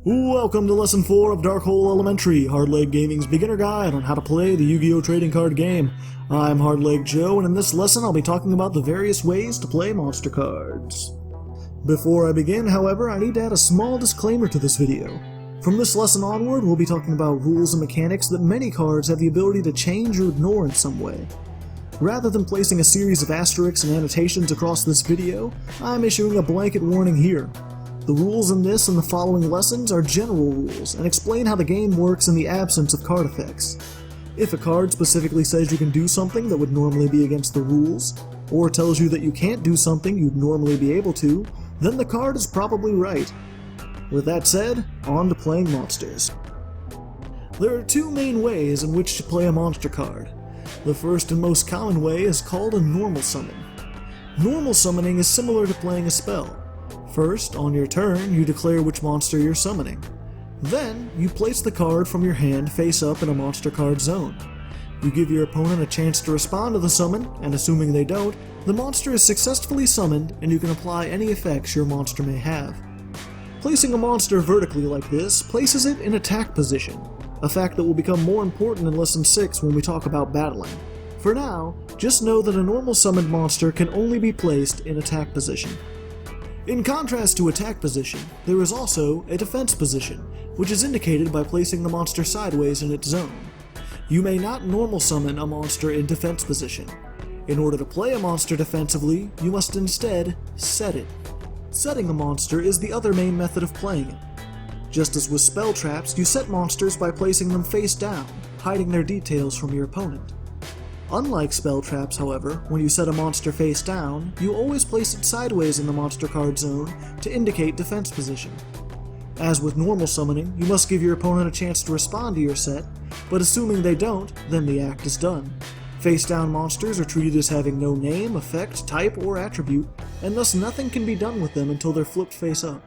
Welcome to Lesson 4 of Dark Hole Elementary, Hardleg Gaming's beginner guide on how to play the Yu-Gi-Oh! Trading card game. I'm Hardleg Joe, and in this lesson I'll be talking about the various ways to play monster cards. Before I begin, however, I need to add a small disclaimer to this video. From this lesson onward, we'll be talking about rules and mechanics that many cards have the ability to change or ignore in some way. Rather than placing a series of asterisks and annotations across this video, I'm issuing a blanket warning here. The rules in this and the following lessons are general rules and explain how the game works in the absence of card effects. If a card specifically says you can do something that would normally be against the rules, or tells you that you can't do something you'd normally be able to, then the card is probably right. With that said, on to playing monsters. There are two main ways in which to play a monster card. The first and most common way is called a normal summon. Normal summoning is similar to playing a spell. First, on your turn, you declare which monster you're summoning. Then, you place the card from your hand face up in a monster card zone. You give your opponent a chance to respond to the summon, and assuming they don't, the monster is successfully summoned and you can apply any effects your monster may have. Placing a monster vertically like this places it in attack position, a fact that will become more important in Lesson 6 when we talk about battling. For now, just know that a normal summoned monster can only be placed in attack position. In contrast to attack position, there is also a defense position, which is indicated by placing the monster sideways in its zone. You may not normal summon a monster in defense position. In order to play a monster defensively, you must instead set it. Setting a monster is the other main method of playing it. Just as with spell traps, you set monsters by placing them face down, hiding their details from your opponent. Unlike spell traps, however, when you set a monster face down, you always place it sideways in the monster card zone to indicate defense position. As with normal summoning, you must give your opponent a chance to respond to your set, but assuming they don't, then the act is done. Face down monsters are treated as having no name, effect, type, or attribute, and thus nothing can be done with them until they're flipped face up.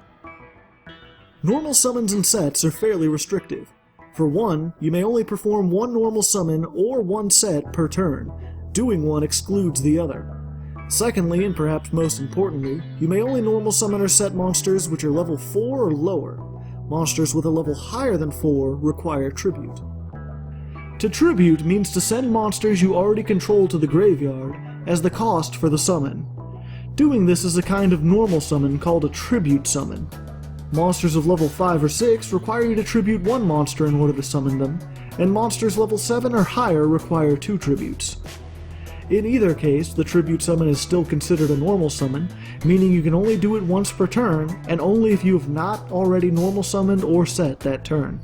Normal summons and sets are fairly restrictive. For one, you may only perform one normal summon or one set per turn. Doing one excludes the other. Secondly, and perhaps most importantly, you may only normal summon or set monsters which are level 4 or lower. Monsters with a level higher than 4 require tribute. To tribute means to send monsters you already control to the graveyard as the cost for the summon. Doing this is a kind of normal summon called a tribute summon. Monsters of level 5 or 6 require you to tribute one monster in order to summon them, and monsters level 7 or higher require 2 tributes. In either case, the tribute summon is still considered a normal summon, meaning you can only do it once per turn, and only if you have not already normal summoned or set that turn.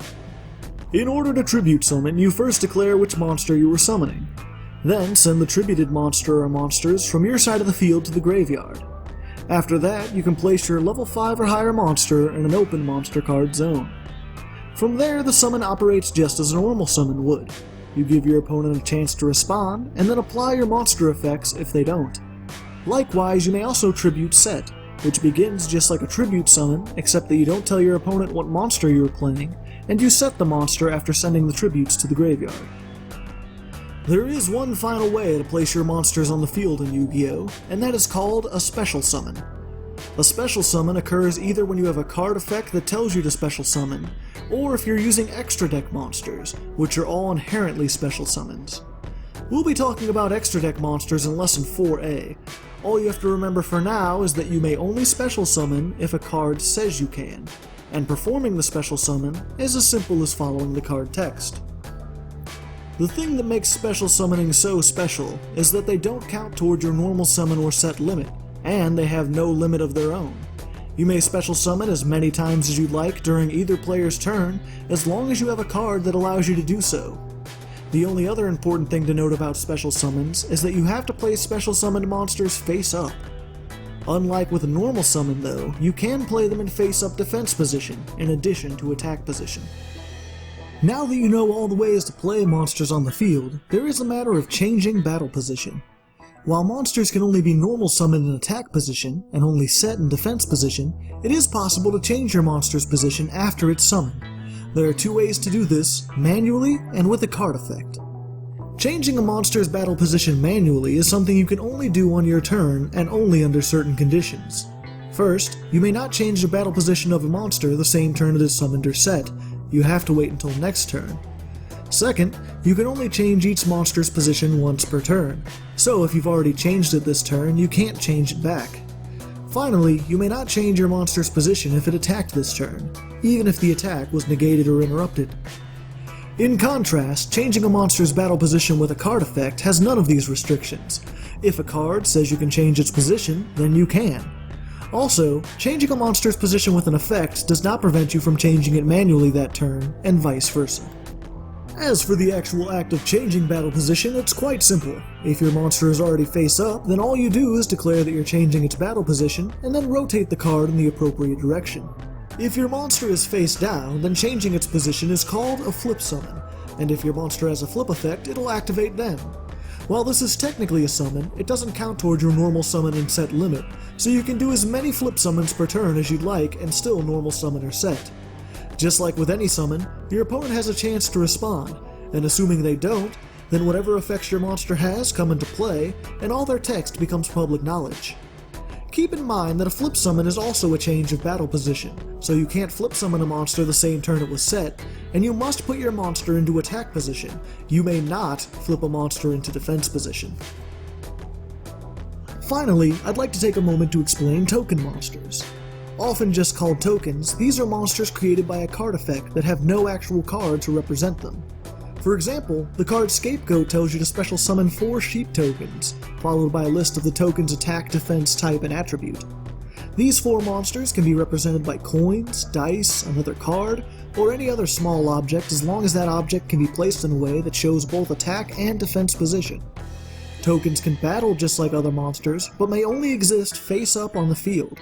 In order to tribute summon, you first declare which monster you are summoning. Then send the tributed monster or monsters from your side of the field to the graveyard. After that, you can place your level 5 or higher monster in an open monster card zone. From there, the summon operates just as a normal summon would. You give your opponent a chance to respond, and then apply your monster effects if they don't. Likewise, you may also tribute set, which begins just like a tribute summon, except that you don't tell your opponent what monster you are playing, and you set the monster after sending the tributes to the graveyard. There is one final way to place your monsters on the field in Yu-Gi-Oh!, and that is called a special summon. A special summon occurs either when you have a card effect that tells you to special summon, or if you're using extra deck monsters, which are all inherently special summons. We'll be talking about extra deck monsters in Lesson 4a. All you have to remember for now is that you may only special summon if a card says you can, and performing the special summon is as simple as following the card text. The thing that makes special summoning so special is that they don't count toward your normal summon or set limit, and they have no limit of their own. You may special summon as many times as you'd like during either player's turn, as long as you have a card that allows you to do so. The only other important thing to note about special summons is that you have to place special summoned monsters face up. Unlike with a normal summon though, you can play them in face up defense position, in addition to attack position. Now that you know all the ways to play monsters on the field, there is a matter of changing battle position. While monsters can only be normal summoned in attack position, and only set in defense position, it is possible to change your monster's position after its summon. There are two ways to do this, manually and with a card effect. Changing a monster's battle position manually is something you can only do on your turn and only under certain conditions. First, you may not change the battle position of a monster the same turn it is summoned or set. You have to wait until next turn. Second, you can only change each monster's position once per turn, so if you've already changed it this turn, you can't change it back. Finally, you may not change your monster's position if it attacked this turn, even if the attack was negated or interrupted. In contrast, changing a monster's battle position with a card effect has none of these restrictions. If a card says you can change its position, then you can. Also, changing a monster's position with an effect does not prevent you from changing it manually that turn, and vice versa. As for the actual act of changing battle position, it's quite simple. If your monster is already face up, then all you do is declare that you're changing its battle position, and then rotate the card in the appropriate direction. If your monster is face down, then changing its position is called a flip summon, and if your monster has a flip effect, it'll activate then. While this is technically a summon, it doesn't count towards your normal summon and set limit, so you can do as many flip summons per turn as you'd like and still normal summon or set. Just like with any summon, your opponent has a chance to respond, and assuming they don't, then whatever effects your monster has come into play, and all their text becomes public knowledge. Keep in mind that a flip summon is also a change of battle position, so you can't flip summon a monster the same turn it was set, and you must put your monster into attack position. You may not flip a monster into defense position. Finally, I'd like to take a moment to explain token monsters. Often just called tokens, these are monsters created by a card effect that have no actual card to represent them. For example, the card Scapegoat tells you to special summon 4 sheep tokens, followed by a list of the token's attack, defense, type, and attribute. These 4 monsters can be represented by coins, dice, another card, or any other small object as long as that object can be placed in a way that shows both attack and defense position. Tokens can battle just like other monsters, but may only exist face up on the field.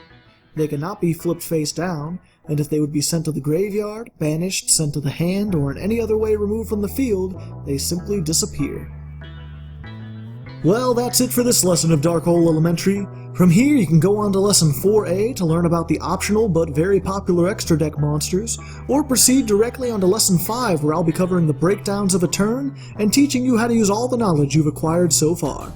They cannot be flipped face down, and if they would be sent to the graveyard, banished, sent to the hand, or in any other way removed from the field, they simply disappear. Well, that's it for this lesson of Darkhole Elementary. From here you can go on to Lesson 4A to learn about the optional but very popular extra deck monsters, or proceed directly onto Lesson 5 where I'll be covering the breakdowns of a turn and teaching you how to use all the knowledge you've acquired so far.